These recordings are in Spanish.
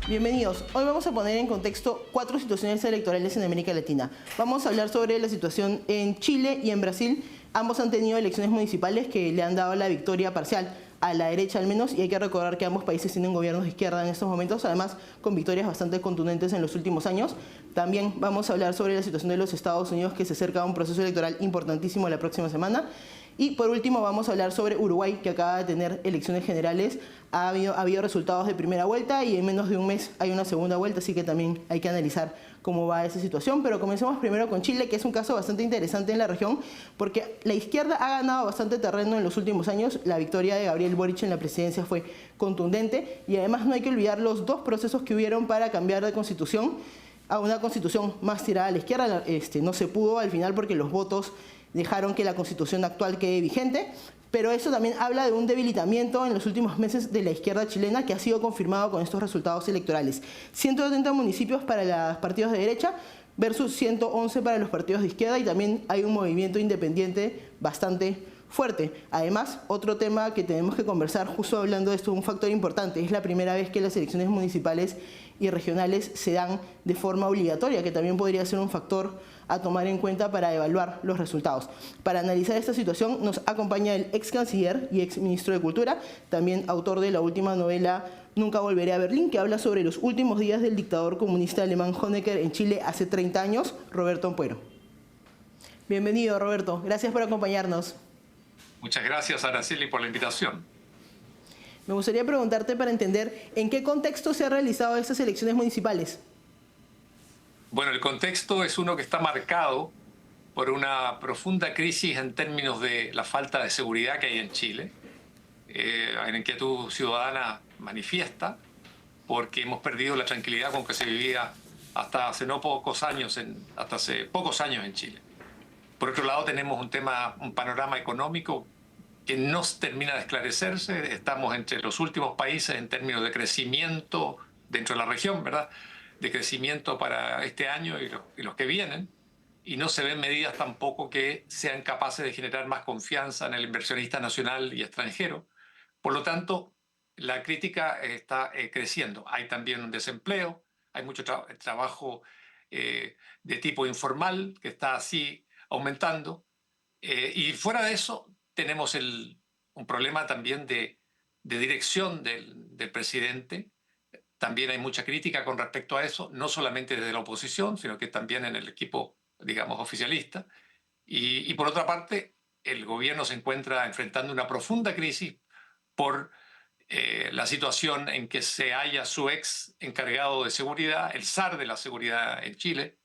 Bienvenidos. Hoy vamos a poner en contexto 4 situaciones electorales en América Latina. Vamos a hablar sobre la situación en Chile y en Brasil. Ambos han tenido elecciones municipales que le han dado la victoria parcial a la derecha al menos, y hay que recordar que ambos países tienen gobiernos de izquierda en estos momentos, además con victorias bastante contundentes en los últimos años. También vamos a hablar sobre la situación de los Estados Unidos, que se acerca a un proceso electoral importantísimo la próxima semana. Y por último vamos a hablar sobre Uruguay, que acaba de tener elecciones generales. Ha habido resultados de primera vuelta y en menos de un mes hay una segunda vuelta, así que también hay que analizar cómo va esa situación. Pero comencemos primero con Chile, que es un caso bastante interesante en la región, porque la izquierda ha ganado bastante terreno en los últimos años. La victoria de Gabriel Boric en la presidencia fue contundente, y además no hay que olvidar los 2 procesos que hubieron para cambiar de constitución a una constitución más tirada a la izquierda. No se pudo al final porque los votos dejaron que la constitución actual quede vigente, pero eso también habla de un debilitamiento en los últimos meses de la izquierda chilena, que ha sido confirmado con estos resultados electorales. 170 municipios para los partidos de derecha versus 111 para los partidos de izquierda, y también hay un movimiento independiente bastante fuerte. Además, otro tema que tenemos que conversar, justo hablando de esto, un factor importante: es la primera vez que las elecciones municipales y regionales se dan de forma obligatoria, que también podría ser un factor a tomar en cuenta para evaluar los resultados. Para analizar esta situación nos acompaña el ex canciller y ex ministro de Cultura, también autor de la última novela Nunca volveré a Berlín, que habla sobre los últimos días del dictador comunista alemán Honecker en Chile hace 30 años, Roberto Ampuero. Bienvenido, Roberto. Gracias por acompañarnos. Muchas gracias, Araceli, por la invitación. Me gustaría preguntarte, para entender, ¿en qué contexto se han realizado estas elecciones municipales? Bueno, el contexto es uno que está marcado por una profunda crisis en términos de la falta de seguridad que hay en Chile. Hay una inquietud ciudadana manifiesta porque hemos perdido la tranquilidad con que se vivía hasta hace pocos años en Chile. Por otro lado, tenemos un panorama económico que no termina de esclarecerse. Estamos entre los últimos países en términos de crecimiento dentro de la región, ¿verdad?, de crecimiento para este año y los que vienen, y no se ven medidas tampoco que sean capaces de generar más confianza en el inversionista nacional y extranjero. Por lo tanto, la crítica está creciendo. Hay también un desempleo, hay mucho trabajo de tipo informal que está así aumentando, y fuera de eso tenemos un problema también de dirección del presidente. También hay mucha crítica con respecto a eso, no solamente desde la oposición, sino que también en el equipo, digamos, oficialista. Y por otra parte, el gobierno se encuentra enfrentando una profunda crisis por la situación en que se halla su ex encargado de seguridad, el zar de la seguridad en Chile,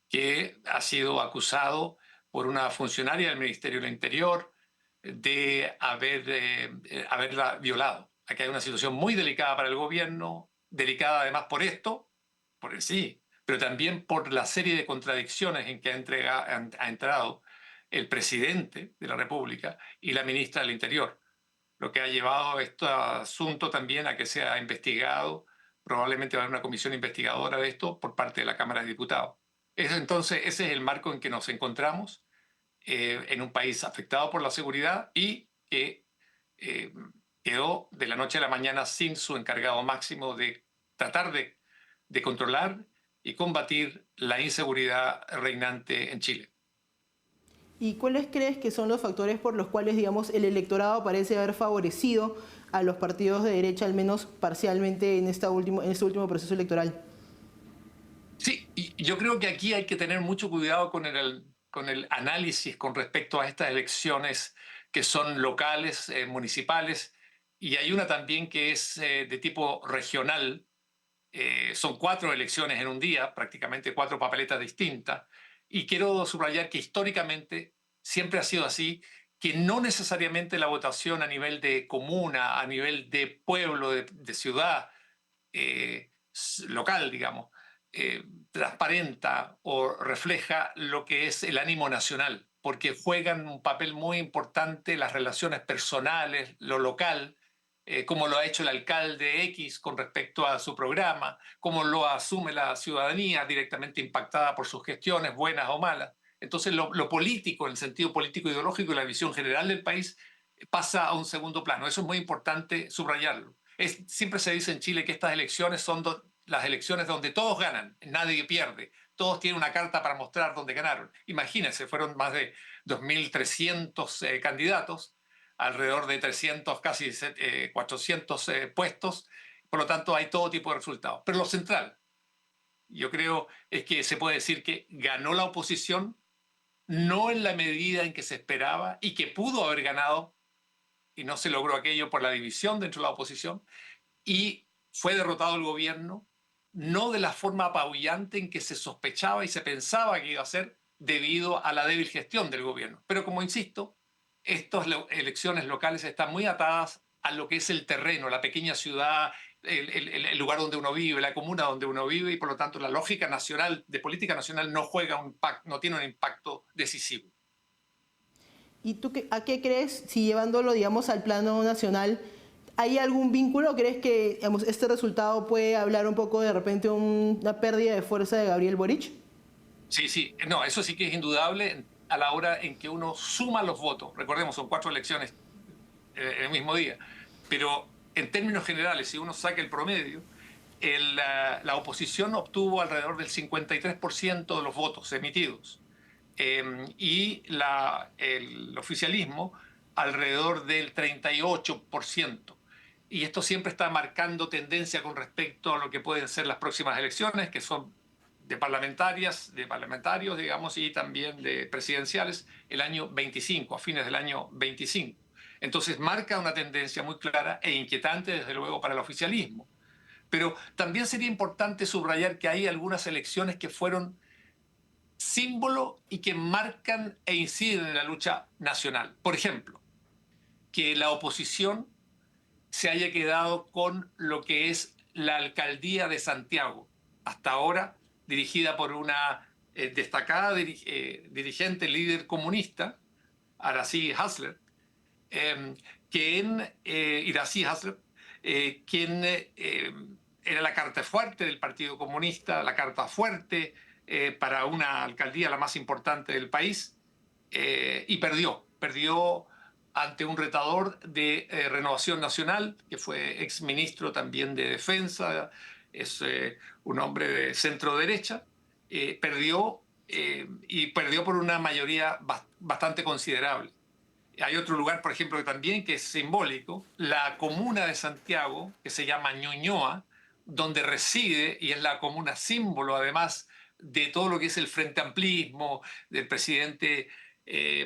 que ha sido acusado por una funcionaria del Ministerio del Interior de haberla violado. Aquí hay una situación muy delicada para el gobierno, delicada además por esto, por el sí, pero también por la serie de contradicciones en que ha entrado el presidente de la República y la ministra del Interior, lo que ha llevado a este asunto también a que sea investigado. Probablemente va a haber una comisión investigadora de esto por parte de la Cámara de Diputados. Entonces, ese es el marco en que nos encontramos, en un país afectado por la seguridad y que quedó de la noche a la mañana sin su encargado máximo de tratar de controlar y combatir la inseguridad reinante en Chile. ¿Y cuáles crees que son los factores por los cuales, digamos, el electorado parece haber favorecido a los partidos de derecha, al menos parcialmente, en este último proceso electoral? Sí, y yo creo que aquí hay que tener mucho cuidado con el análisis con respecto a estas elecciones que son locales, municipales, y hay una también que es de tipo regional. Son 4 elecciones en un día, prácticamente 4 papeletas distintas, y quiero subrayar que históricamente siempre ha sido así, que no necesariamente la votación a nivel de comuna, a nivel de pueblo, de ciudad, eh, local, digamos, transparenta o refleja lo que es el ánimo nacional, porque juegan un papel muy importante las relaciones personales, lo local, como lo ha hecho el alcalde X con respecto a su programa, como lo asume la ciudadanía directamente impactada por sus gestiones, buenas o malas. Entonces lo político, en el sentido político ideológico y la visión general del país, pasa a un segundo plano. Eso es muy importante subrayarlo. Siempre se dice en Chile que estas elecciones son las elecciones donde todos ganan, nadie pierde. Todos tienen una carta para mostrar dónde ganaron. Imagínense, fueron más de 2.300 candidatos, alrededor de 300, casi 400 puestos. Por lo tanto, hay todo tipo de resultados. Pero lo central, yo creo, es que se puede decir que ganó la oposición, no en la medida en que se esperaba y que pudo haber ganado, y no se logró aquello por la división dentro de la oposición, y fue derrotado el gobierno, no de la forma apabullante en que se sospechaba y se pensaba que iba a ser debido a la débil gestión del gobierno. Pero como insisto, estas elecciones locales están muy atadas a lo que es el terreno, la pequeña ciudad, el lugar donde uno vive, la comuna donde uno vive, y por lo tanto la lógica nacional, de política nacional, no tiene un impacto decisivo. ¿Y tú a qué crees, si llevándolo, digamos, al plano nacional, hay algún vínculo? ¿Crees que, digamos, este resultado puede hablar un poco de repente una pérdida de fuerza de Gabriel Boric? Sí, sí, no, eso sí que es indudable a la hora en que uno suma los votos. Recordemos, son 4 elecciones en el mismo día. Pero en términos generales, si uno saca el promedio, la oposición obtuvo alrededor del 53% de los votos emitidos. Y el oficialismo alrededor del 38%. Y esto siempre está marcando tendencia con respecto a lo que pueden ser las próximas elecciones, que son de parlamentarios, digamos, y también de presidenciales, el año 25, a fines del año 25. Entonces marca una tendencia muy clara e inquietante, desde luego, para el oficialismo. Pero también sería importante subrayar que hay algunas elecciones que fueron símbolo y que marcan e inciden en la lucha nacional. Por ejemplo, que la oposición se haya quedado con lo que es la alcaldía de Santiago, hasta ahora dirigida por una destacada dirigente, líder comunista, Arací Hasler, Irací Hasler, quien era la carta fuerte del Partido Comunista, la carta fuerte para una alcaldía la más importante del país, y perdió ante un retador de Renovación Nacional, que fue exministro también de Defensa, es un hombre de centro derecha, y perdió por una mayoría bastante considerable. Hay otro lugar, por ejemplo, que es simbólico, la comuna de Santiago, que se llama Ñuñoa, donde reside y es la comuna símbolo, además, de todo lo que es el frente amplismo, del presidente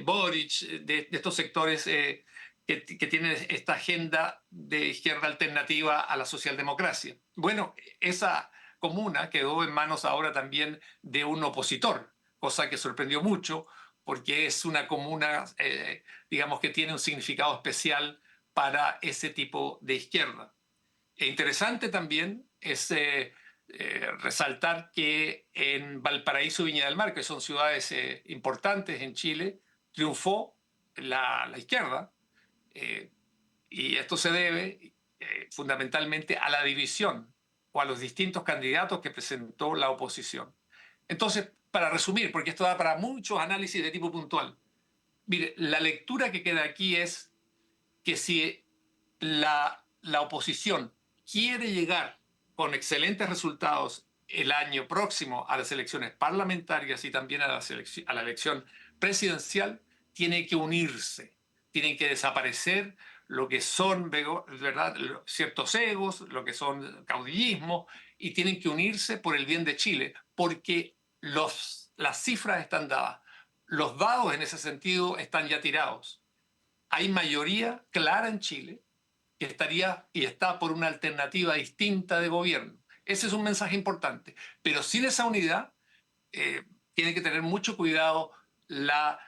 Boric, de estos sectores que tienen esta agenda de izquierda alternativa a la socialdemocracia. Bueno, esa comuna quedó en manos ahora también de un opositor, cosa que sorprendió mucho, porque es una comuna, digamos, que tiene un significado especial para ese tipo de izquierda. E interesante también es resaltar que en Valparaíso y Viña del Mar, que son ciudades importantes en Chile, triunfó la izquierda, eh, y esto se debe fundamentalmente a la división o a los distintos candidatos que presentó la oposición. Entonces, para resumir, porque esto da para muchos análisis de tipo puntual, mire, la lectura que queda aquí es que si la oposición quiere llegar con excelentes resultados el año próximo a las elecciones parlamentarias y también a la elección presidencial, tiene que unirse, tienen que desaparecer lo que son, ¿verdad?, ciertos egos, lo que son caudillismo, y tienen que unirse por el bien de Chile, porque las cifras están dadas, los dados en ese sentido están ya tirados. Hay mayoría clara en Chile que estaría y está por una alternativa distinta de gobierno. Ese es un mensaje importante. Pero sin esa unidad, tiene que tener mucho cuidado la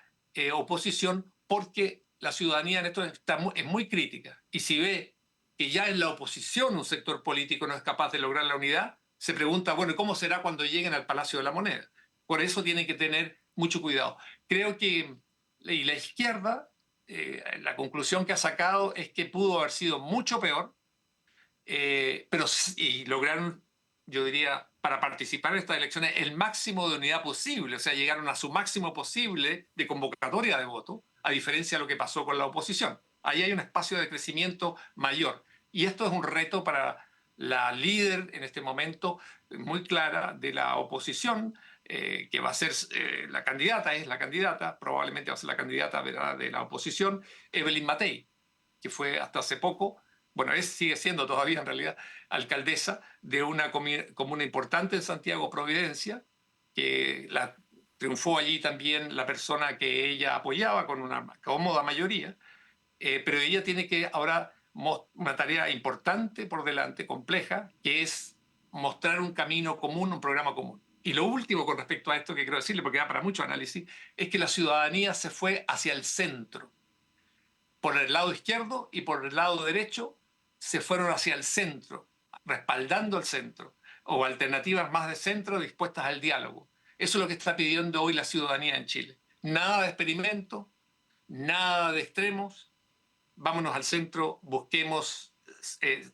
oposición, porque la ciudadanía en esto es muy crítica. Y si ve que ya en la oposición un sector político no es capaz de lograr la unidad, se pregunta, bueno, ¿cómo será cuando lleguen al Palacio de la Moneda? Por eso tienen que tener mucho cuidado. Creo que la izquierda, la conclusión que ha sacado es que pudo haber sido mucho peor, pero y lograron, yo diría, para participar en estas elecciones, el máximo de unidad posible, o sea, llegaron a su máximo posible de convocatoria de voto, a diferencia de lo que pasó con la oposición. Ahí hay un espacio de crecimiento mayor. Y esto es un reto para la líder en este momento muy clara de la oposición, que va a ser la candidata, es la candidata, probablemente va a ser la candidata, ¿verdad?, de la oposición, Evelyn Matei, que fue hasta hace poco, bueno, sigue siendo todavía en realidad alcaldesa de una comuna importante en Santiago, Providencia, que triunfó allí también la persona que ella apoyaba con una cómoda mayoría, pero ella tiene que ahora una tarea importante por delante, compleja, que es mostrar un camino común, un programa común. Y lo último con respecto a esto que quiero decirle, porque da para mucho análisis, es que la ciudadanía se fue hacia el centro. Por el lado izquierdo y por el lado derecho se fueron hacia el centro, respaldando al centro, o alternativas más de centro dispuestas al diálogo. Eso es lo que está pidiendo hoy la ciudadanía en Chile. Nada de experimento, nada de extremos, vámonos al centro, busquemos,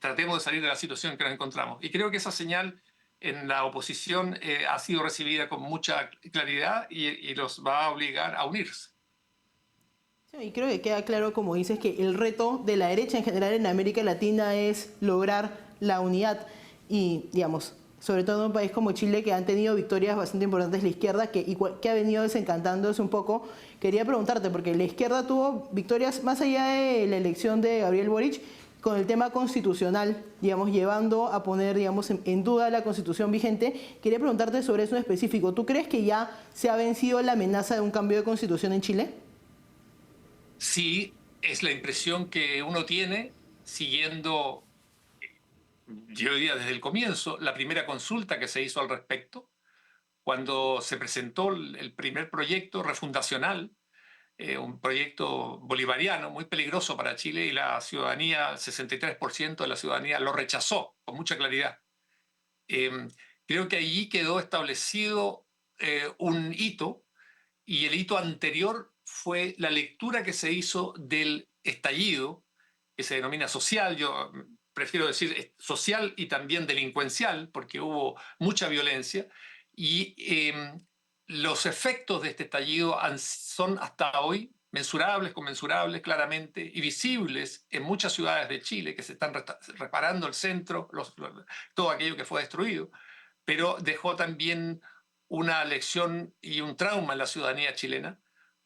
tratemos de salir de la situación en que nos encontramos. Y creo que esa señal en la oposición ha sido recibida con mucha claridad y los va a obligar a unirse. Sí, y creo que queda claro, como dices, que el reto de la derecha en general en América Latina es lograr la unidad. Y, digamos, sobre todo en un país como Chile, que han tenido victorias bastante importantes la izquierda, que ha venido desencantándose un poco. Quería preguntarte, porque la izquierda tuvo victorias más allá de la elección de Gabriel Boric, con el tema constitucional, digamos, llevando a poner, digamos, en duda la constitución vigente. Quería preguntarte sobre eso en específico. ¿Tú crees que ya se ha vencido la amenaza de un cambio de constitución en Chile? Sí, es la impresión que uno tiene siguiendo, yo diría desde el comienzo, la primera consulta que se hizo al respecto, cuando se presentó el primer proyecto refundacional, un proyecto bolivariano muy peligroso para Chile, y la ciudadanía, el 63% de la ciudadanía lo rechazó con mucha claridad. Creo que allí quedó establecido un hito, y el hito anterior fue la lectura que se hizo del estallido, que se denomina social. Yo prefiero decir social y también delincuencial, porque hubo mucha violencia, y los efectos de este estallido son hasta hoy mensurables, conmensurables claramente, y visibles en muchas ciudades de Chile, que se están reparando el centro, todo aquello que fue destruido, pero dejó también una lección y un trauma en la ciudadanía chilena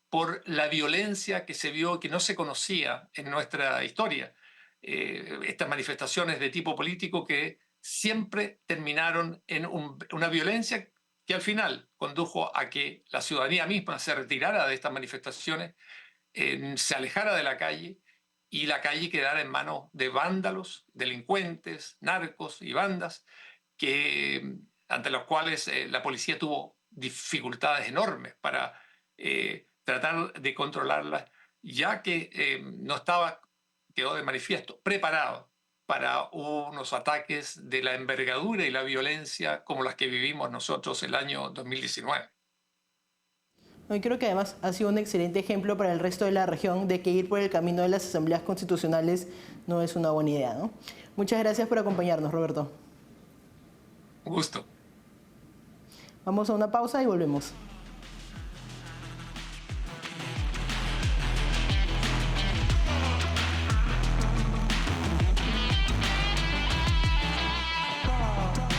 por la violencia que se vio, que no se conocía en nuestra historia. Estas manifestaciones de tipo político que siempre terminaron en una violencia que al final condujo a que la ciudadanía misma se retirara de estas manifestaciones, se alejara de la calle, y la calle quedara en manos de vándalos, delincuentes, narcos y bandas, ante los cuales la policía tuvo dificultades enormes para tratar de controlarlas, ya que no estaba, quedó de manifiesto, preparado para unos ataques de la envergadura y la violencia como las que vivimos nosotros el año 2019. Y creo que además ha sido un excelente ejemplo para el resto de la región de que ir por el camino de las asambleas constitucionales no es una buena idea, ¿no? Muchas gracias por acompañarnos, Roberto. Un gusto. Vamos a una pausa y volvemos.